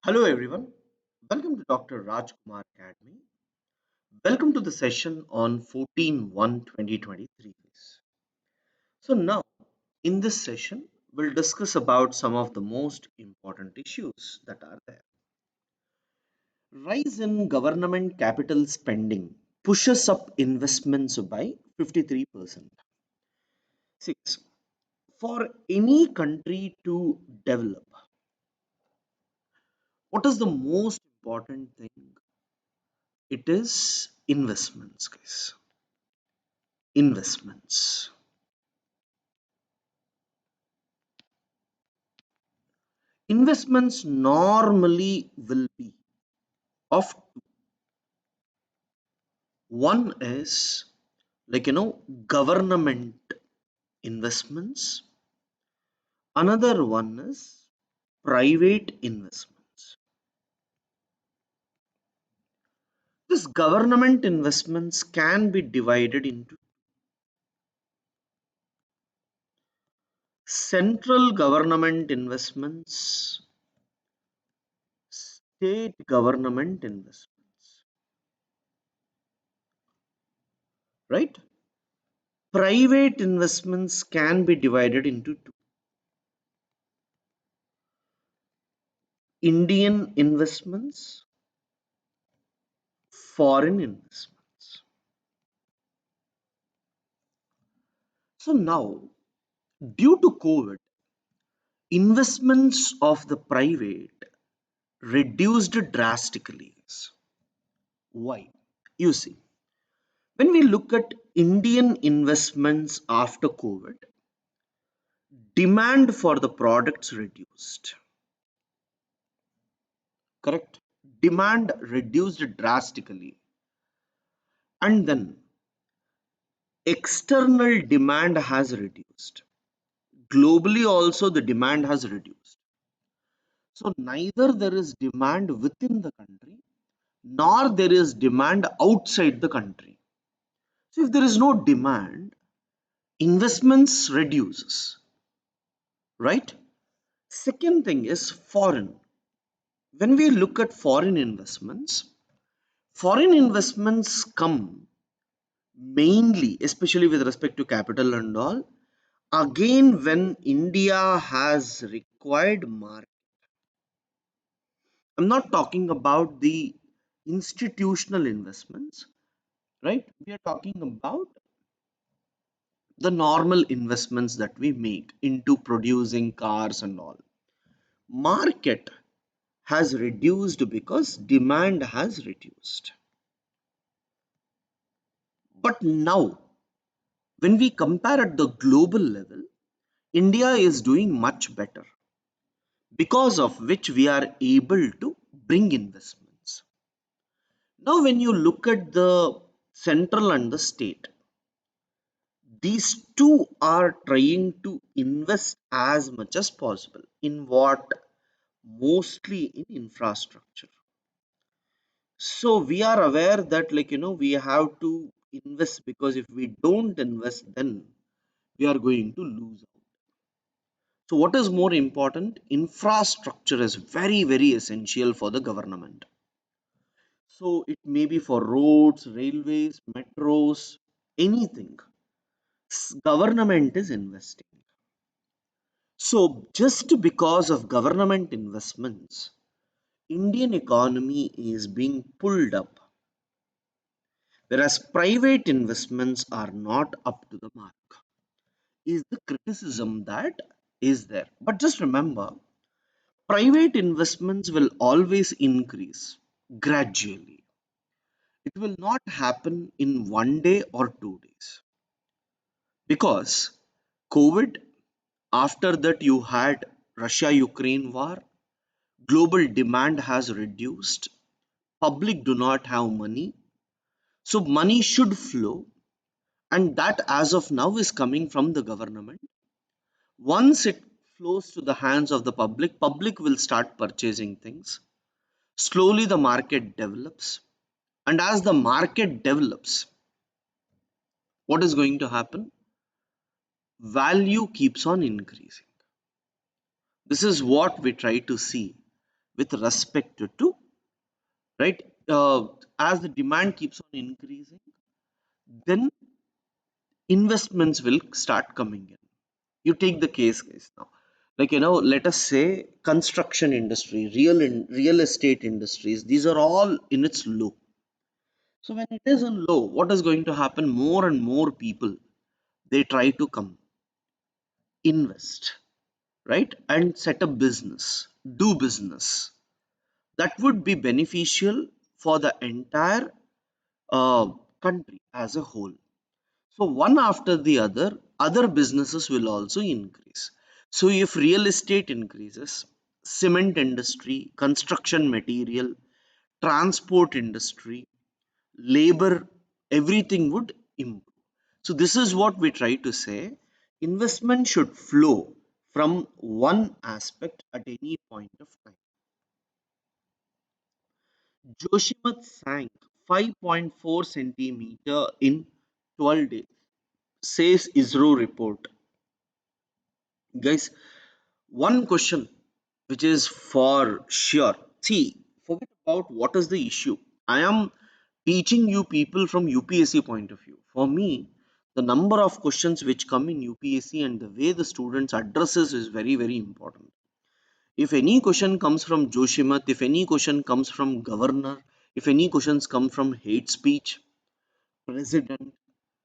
Hello everyone. Welcome to Dr. Rajkumar Academy. Welcome to the session on 14/1/2023. So now in this session we'll discuss about some of the most important issues that are there. Rise in government capital spending pushes up investments by 53%. 6. For any country to develop, what is the most important thing? It is investments, guys. Investments. Investments normally will be of one is government investments, another one is private investments. This government investments can be divided into central government investments, state government investments, right? Private investments can be divided into two: Indian investments, foreign investments. So now, due to COVID, investments of the private reduced drastically. Why? You see, when we look at Indian investments after COVID, demand for the products reduced. Correct? Demand reduced drastically. And then external demand has reduced. Globally, also, the demand has reduced. So neither there is demand within the country nor there is demand outside the country. So if there is no demand, investments reduces, right? Second thing is foreign. When we look at foreign investments come mainly, especially with respect to capital and all, again when India has required market. I'm not talking about the institutional investments, right? We are talking about the normal investments that we make into producing cars and all. Market has reduced because demand has reduced. But now, when we compare at the global level, India is doing much better, because of which we are able to bring investments. Now, when you look at the central and the state, these two are trying to invest as much as possible in what? Mostly in infrastructure. So we are aware that we have to invest, because if we don't invest then we are going to lose out. So what is more important? Infrastructure is very very essential for the government. So it may be for roads, railways, metros, anything. Government is investing. So just because of government investments, Indian economy is being pulled up, whereas private investments are not up to the mark, is the criticism that is there. But just remember, private investments will always increase gradually. It will not happen in one day or 2 days, because COVID, after that you had Russia Ukraine war, global demand has reduced, public do not have money, so money should flow, and that as of now is coming from the government. Once it flows to the hands of the public, public will start purchasing things. Slowly the market develops, and as the market develops, what is going to happen? Value keeps on increasing. This is what we try to see with respect to, right? As the demand keeps on increasing, then investments will start coming in. You take the case, guys, now. Like, let us say construction industry, real estate industries, these are all in its low. So when it is in low, what is going to happen? More and more people, they try to come, invest, right? And set up business, do business. That would be beneficial for the entire uh, country as a whole. So one after the other businesses will also increase. So if real estate increases, cement industry, construction material, transport industry, labor, everything would improve. So this is what we try to say. Investment should flow from one aspect at any point of time. Joshimath sank 5.4 centimeter in 12 days, says ISRO report. Guys, one question which is for sure. See, forget about what is the issue. I am teaching you people from UPSC point of view. For me, the number of questions which come in UPSC and the way the students addresses is very, very important. If any question comes from Joshimath, if any question comes from governor, if any questions come from hate speech, president,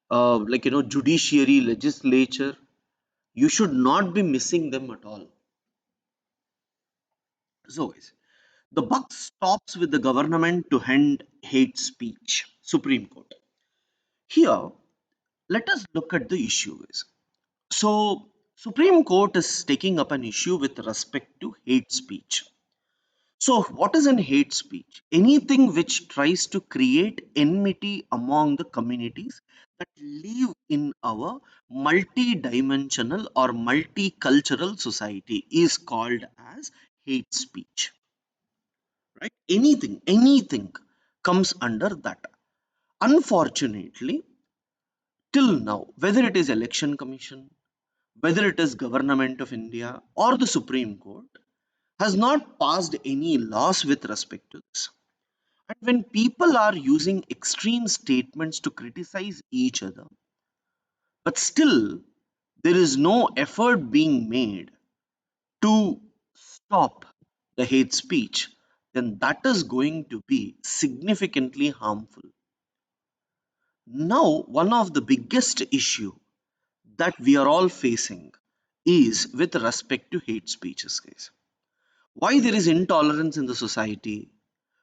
judiciary, legislature, you should not be missing them at all. So, guys, the buck stops with the government to end hate speech. Supreme Court. Here, let us look at the issue. Guys. So, Supreme Court is taking up an issue with respect to hate speech. So, what is an hate speech? Anything which tries to create enmity among the communities that live in our multi-dimensional or multicultural society is called as hate speech. Right? Anything comes under that. Unfortunately, till now, whether it is Election Commission, whether it is Government of India or the Supreme Court, has not passed any laws with respect to this. And when people are using extreme statements to criticize each other, but still there is no effort being made to stop the hate speech, then that is going to be significantly harmful. Now, one of the biggest issue that we are all facing is with respect to hate speeches, guys. Why there is intolerance in the society?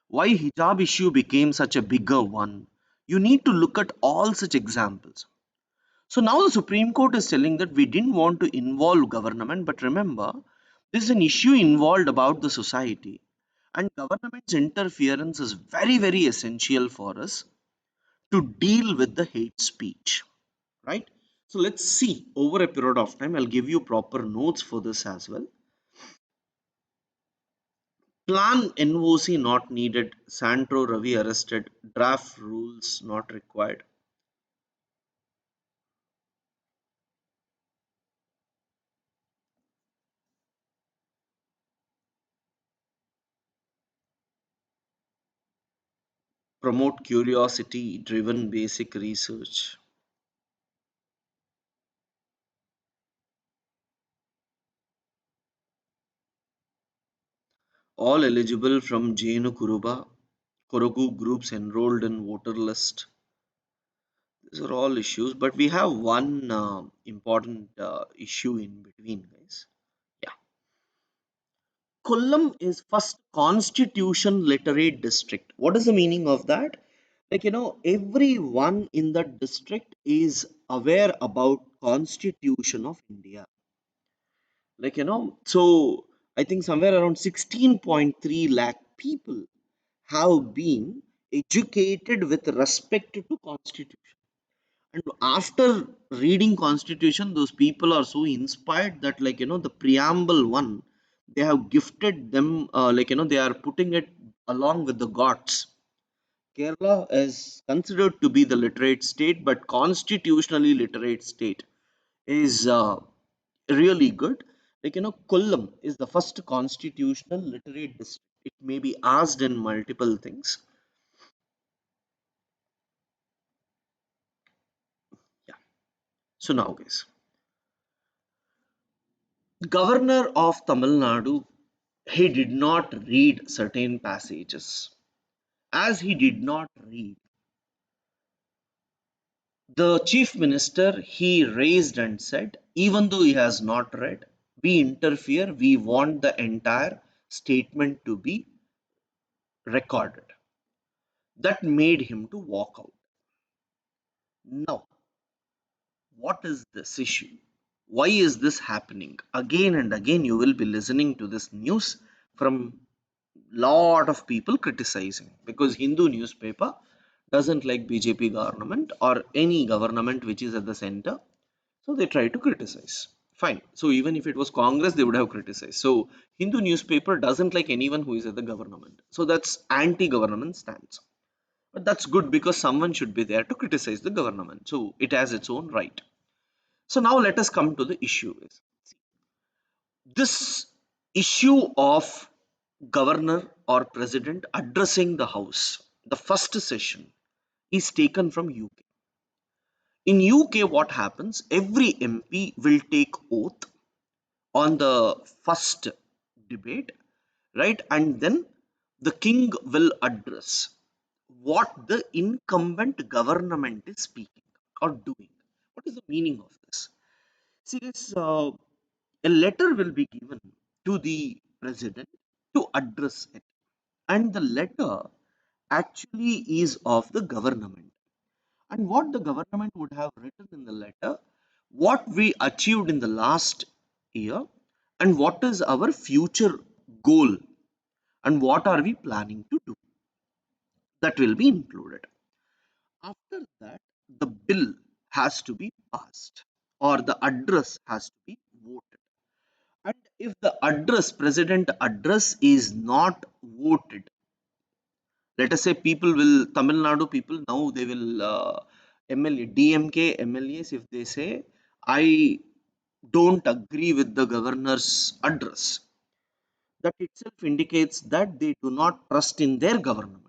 Why hijab issue became such a bigger one? You need to look at all such examples. So now the Supreme Court is telling that we didn't want to involve government, but remember, this is an issue involved about the society, and government's interference is very, very essential for us to deal with the hate speech, right? So let's see over a period of time. I'll give you proper notes for this as well. Plan NOC not needed. Santro Ravi arrested. Draft rules not required. Promote curiosity driven basic research. All eligible from Jainu Kuruba. Koragu groups enrolled in voter list. These are all issues, but we have one important issue in between, guys. Yeah. Kollam is first constitution literate district. What is the meaning of that? Like, everyone in that district is aware about Constitution of India. Like, so I think somewhere around 16.3 lakh people have been educated with respect to Constitution. And after reading Constitution, those people are so inspired that, like, the preamble one, they have gifted them, they are putting it along with the gods. Kerala is considered to be the literate state, but constitutionally literate state is really good. Like, Kollam is the first constitutional literate district. It may be asked in multiple things. Yeah. So now, guys, Governor of Tamil Nadu, he did not read certain passages. As he did not read, the chief minister he raised and said, even though he has not read, we interfere, we want the entire statement to be recorded. That made him to walk out. Now, what is this issue? Why is this happening? Again and again, you will be listening to this news from lot of people criticizing because Hindu newspaper doesn't like BJP government or any government which is at the center. So they try to criticize. Fine. So even if it was Congress, they would have criticized. So Hindu newspaper doesn't like anyone who is at the government. So that's anti-government stance. But that's good because someone should be there to criticize the government. So it has its own right. So now let us come to the issue. Is this issue of governor or president addressing the house, the first session is taken from UK. In UK, what happens? Every MP will take oath on the first debate, right? And then the king will address what the incumbent government is speaking or doing. What is the meaning of this? See, this a letter will be given to the president to address it, and the letter actually is of the government. And what the government would have written in the letter, what we achieved in the last year, and what is our future goal, and what are we planning to do, that will be included. After that, the bill has to be passed or the address has to be voted. And if the address, president address, is not voted, let us say people will, Tamil Nadu people now they will MLA, DMK MLAs, if they say, I don't agree with the governor's address, that itself indicates that they do not trust in their government.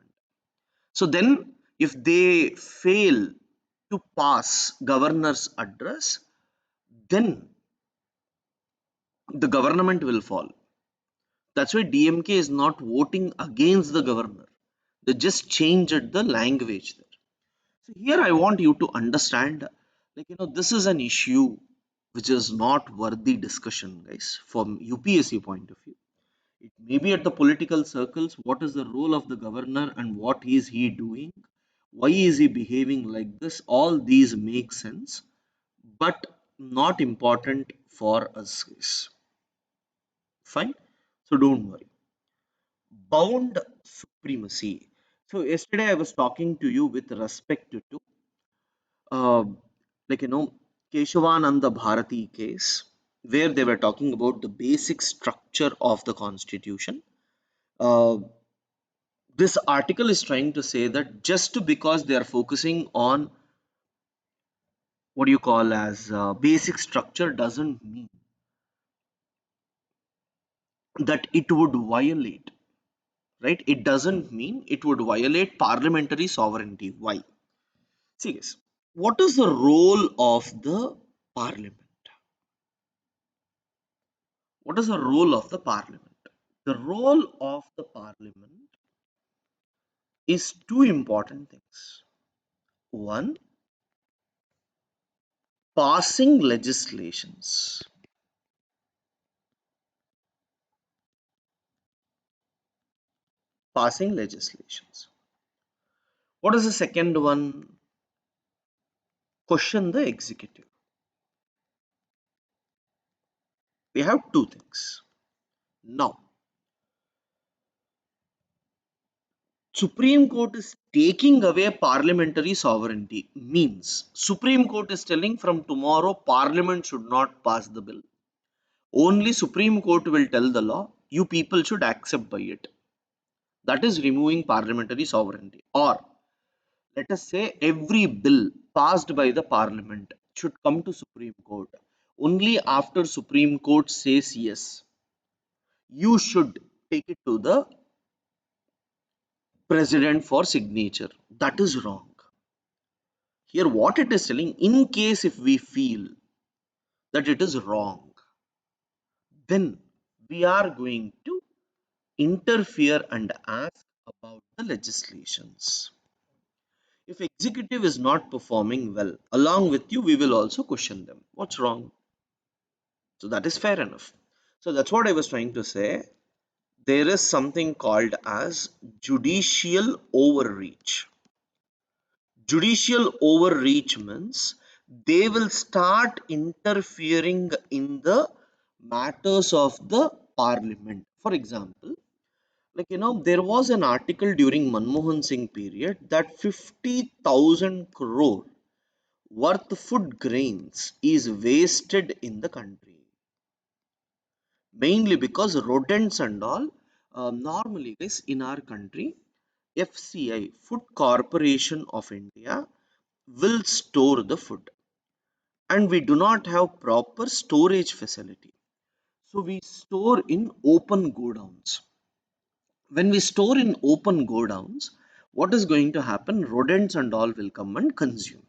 So then, if they fail to pass governor's address, then the government will fall. That's why DMK is not voting against the governor. They just changed the language there. So here I want you to understand, this is an issue which is not worthy discussion, guys, from UPSC point of view. It may be at the political circles, what is the role of the governor and what is he doing? Why is he behaving like this? All these make sense, but not important for us, guys. Fine. So don't worry. Bound supremacy. So yesterday I was talking to you with respect to uh, like you know Keshavananda Bharati case, where they were talking about the basic structure of the constitution. Uh, this article is trying to say that just because they are focusing on what you call as basic structure doesn't mean that it would violate, right? It doesn't mean it would violate parliamentary sovereignty. Why? See, guys, what is the role of the parliament? What is the role of the parliament? The role of the parliament is two important things. One, passing legislations. Passing legislations. What is the second one? Question the executive. We have two things. Now, Supreme Court is taking away parliamentary sovereignty. Means Supreme Court is telling from tomorrow Parliament should not pass the bill. Only Supreme Court will tell the law. You people should accept by it. That is removing parliamentary sovereignty. Or let us say every bill passed by the parliament should come to Supreme Court. Only after Supreme Court says yes, you should take it to the president for signature. That is wrong. Here, what it is telling, in case if we feel that it is wrong, then we are going to interfere and ask about the legislations. If executive is not performing well, along with you, we will also question them. What's wrong? So that is fair enough. So that's what I was trying to say. There is something called as judicial overreach. Judicial overreach means they will start interfering in the matters of the parliament. For example, there was an article during Manmohan Singh period that 50,000 crore worth food grains is wasted in the country, mainly because rodents and all. Normally guys, in our country, FCI, Food Corporation of India, will store the food, and we do not have proper storage facility, so we store in open godowns. When we store in open godowns, what is going to happen? Rodents and all will come and consume.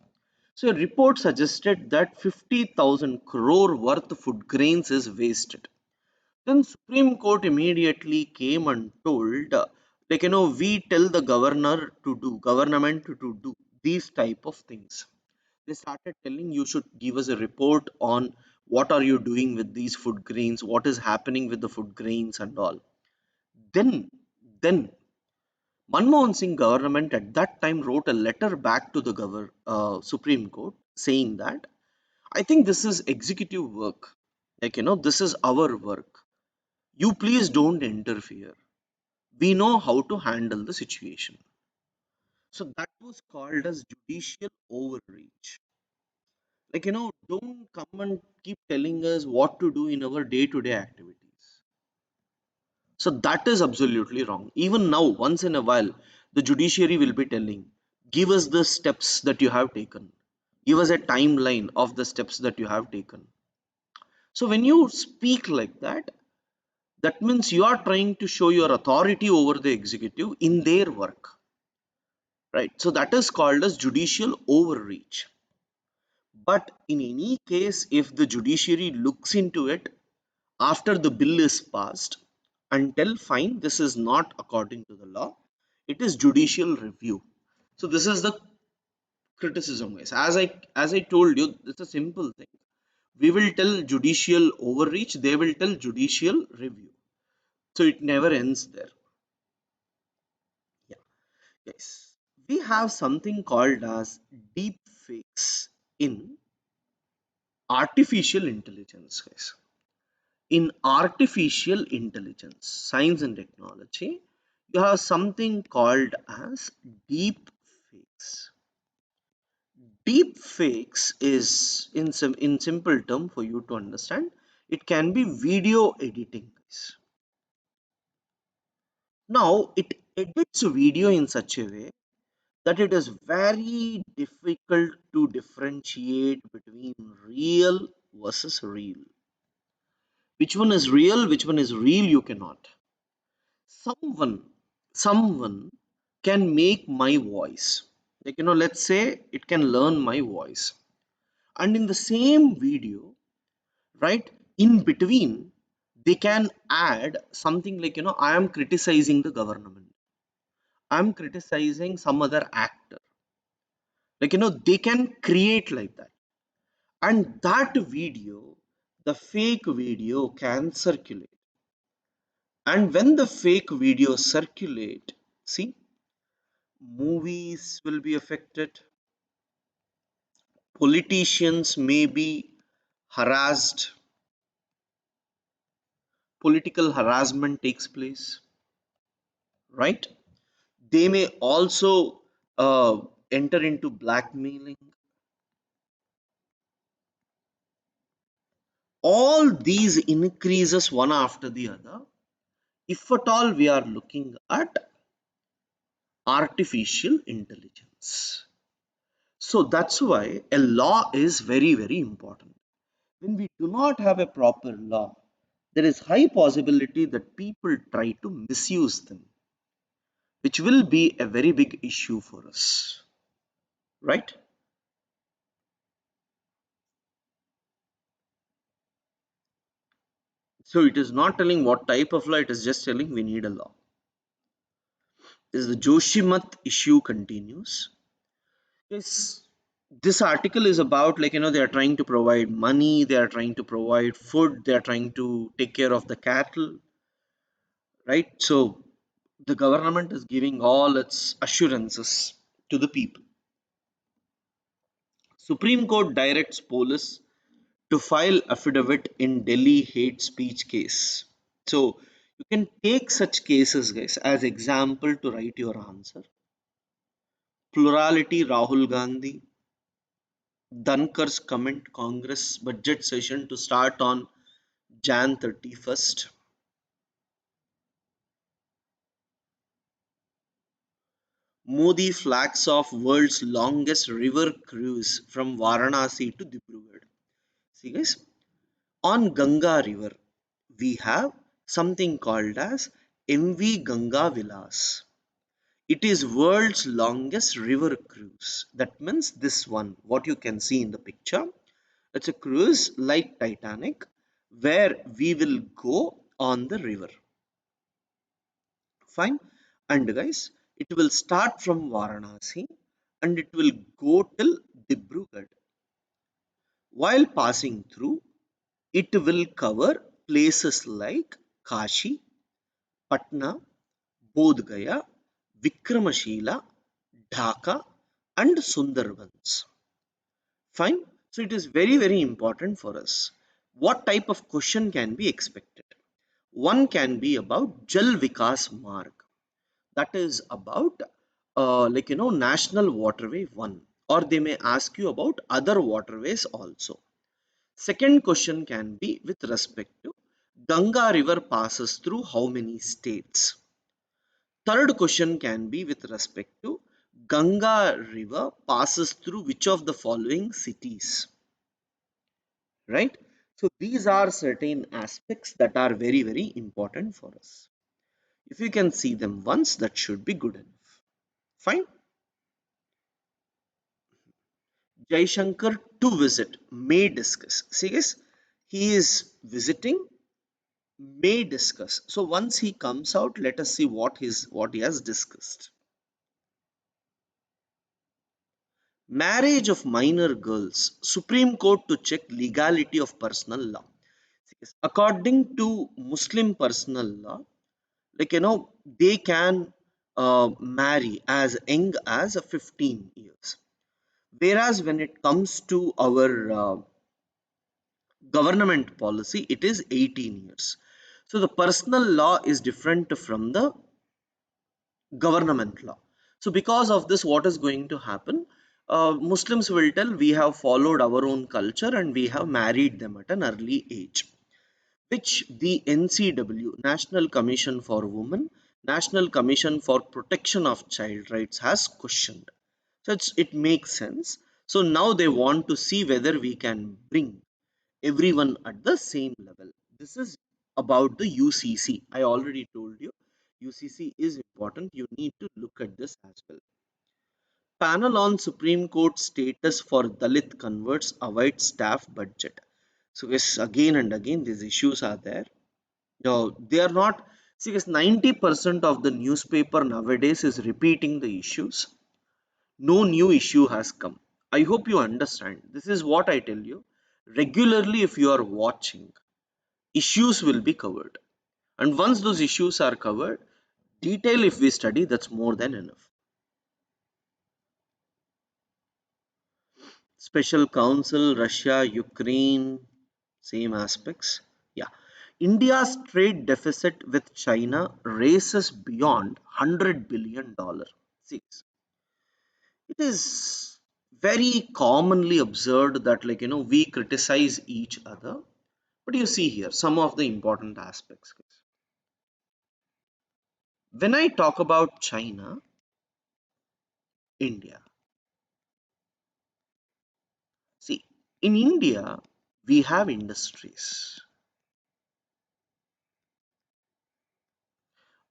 So a report suggested that 50,000 crore worth food grains is wasted. Then Supreme Court immediately came and told, we tell the government to do these type of things. They started telling you should give us a report on what are you doing with these food grains, what is happening with the food grains and all. Then, then Manmohan Singh government at that time wrote a letter back to the Supreme Court saying that I think this is executive work. This is our work. You please don't interfere. We know how to handle the situation. So that was called as judicial overreach. Don't come and keep telling us what to do in our day to day activities. So that is absolutely wrong. Even now, once in a while, the judiciary will be telling, give us the steps that you have taken. Give us a timeline of the steps that you have taken. So when you speak like that, that means you are trying to show your authority over the executive in their work. Right? So that is called as judicial overreach. But in any case, if the judiciary looks into it after the bill is passed and tell fine, this is not according to the law, it is judicial review. So this is the criticism, guys. As I told you, it's a simple thing. We will tell judicial overreach, they will tell judicial review. So it never ends there. Yeah. Yes. We have something called as deep fakes in artificial intelligence, guys. In artificial intelligence, science and technology, you have something called as deep fakes. Deep fakes is in simple term for you to understand. It can be video editing, guys. Now it edits video in such a way that it is very difficult to differentiate between real versus real. Which one is real, which one is real, you cannot. Someone can make my voice. Let's say it can learn my voice. And in the same video, right, in between, they can add something like, I am criticizing the government. I'm criticizing some other actor. They can create like that. And that video, the fake video can circulate. And when the fake videos circulate, see, movies will be affected, politicians may be harassed, political harassment takes place, right? They may also enter into blackmailing. All these increases one after the other if at all we are looking at artificial intelligence. So that's why a law is very, very important. When we do not have a proper law, there is high possibility that people try to misuse them. which will be a very big issue for us, right? So it is not telling what type of law, it is just telling we need a law. Is the Joshimat issue continues. Yes, this article is about, like, they are trying to provide money, they are trying to provide food, they are trying to take care of the cattle, right? So the government is giving all its assurances to the people. Supreme Court directs police to file affidavit in Delhi hate speech case. So you can take such cases, guys, as example to write your answer. Plurality Rahul Gandhi, Dankar's comment Congress budget session to start on Jan 31st. Modi flags off world's longest river cruise from Varanasi to Dibrugarh. See, guys, on Ganga River, we have something called as MV Ganga Vilas. It is world's longest river cruise. That means this one, what you can see in the picture, it's a cruise like Titanic where we will go on the river. Fine. And guys, it will start from Varanasi and it will go till Dibrugarh. While passing through, it will cover places like Kashi, Patna, Bodh Gaya, Vikramashila, Dhaka, and Sundarbans. Fine. So it is very, very important for us. What type of question can be expected? One can be about Jal Vikas Marg. That is about national waterway one. Or they may ask you about other waterways also. Second question can be with respect to Ganga river passes through how many states? Third question can be with respect to Ganga river passes through which of the following cities, right? So these are certain aspects that are very, very important for us. If you can see them once, that should be good enough. Fine. Jaishankar to visit, may discuss. See, guys, he is visiting, may discuss. So once he comes out, let us see what he has discussed. Marriage of minor girls. Supreme Court to check legality of personal law. Yes, according to Muslim personal law, they can marry as young as 15 years. Whereas when it comes to our government policy, it is 18 years. So the personal law is different from the government law. So because of this, what is going to happen? Muslims will tell we have followed our own culture and we have married them at an early age, which the NCW, National Commission for Women, National Commission for Protection of Child Rights, has questioned. So it makes sense. So now they want to see whether we can bring everyone at the same level. This is about the UCC. I already told you UCC is important. You need to look at this as well. Panel on Supreme Court status for Dalit converts avoid staff budget. So yes, again and again these issues are there. No, they are not. See, yes, 90% of the newspaper nowadays is repeating the issues. No new issue has come. I hope you understand. This is what I tell you. Regularly, if you are watching, issues will be covered. And once those issues are covered, detail if we study, that's more than enough. Special Council, Russia, Ukraine, same aspects. Yeah. India's trade deficit with China races beyond $100 billion. See, it is very commonly observed that, we criticize each other. But you see here some of the important aspects. When I talk about China, India, see, in India, we have industries.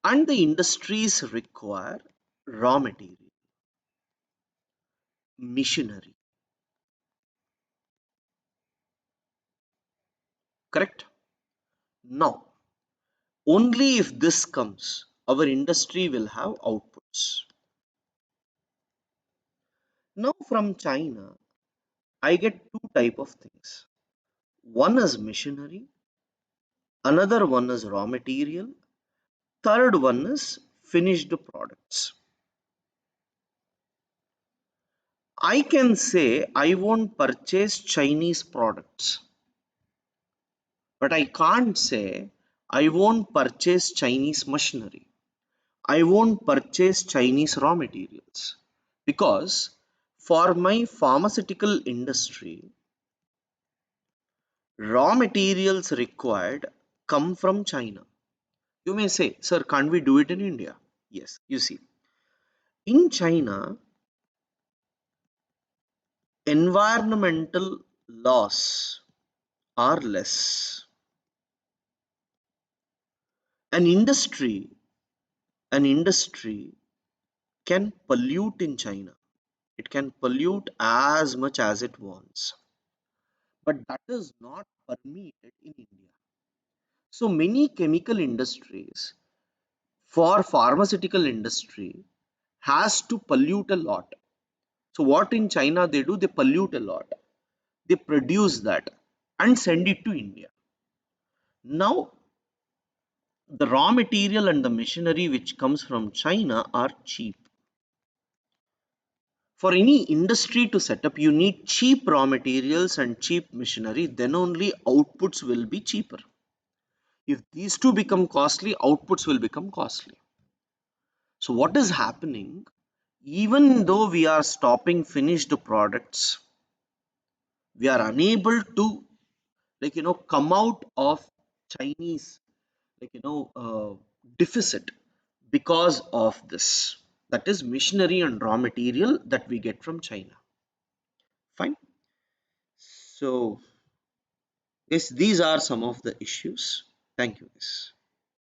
and the industries require raw material, machinery. Correct? Now, only if this comes, our industry will have outputs. Now, from China, I get two type of things. One is machinery, another one is raw material, third one is finished products. I can say I won't purchase Chinese products, but I can't say I won't purchase Chinese machinery. I won't purchase Chinese raw materials because for my pharmaceutical industry, raw materials required come from China. You may say, sir, can't we do it in India? Yes, you see, in China, environmental laws are less. An industry, an industry can pollute in China. It can pollute as much as it wants, but that is not permitted in India. So many chemical industries for pharmaceutical industry has to pollute a lot. So what in China they do, they pollute a lot. They produce that and send it to India. Now the raw material and the machinery which comes from China are cheap. For any industry to set up, you need cheap raw materials and cheap machinery, then only outputs will be cheaper. If these two become costly, outputs will become costly. So what is happening? Even though we are stopping finished products, we are unable to, come out of Chinese, like deficit because of this. That is machinery and raw material that we get from China. Fine. So yes, these are some of the issues. Thank you. Yes.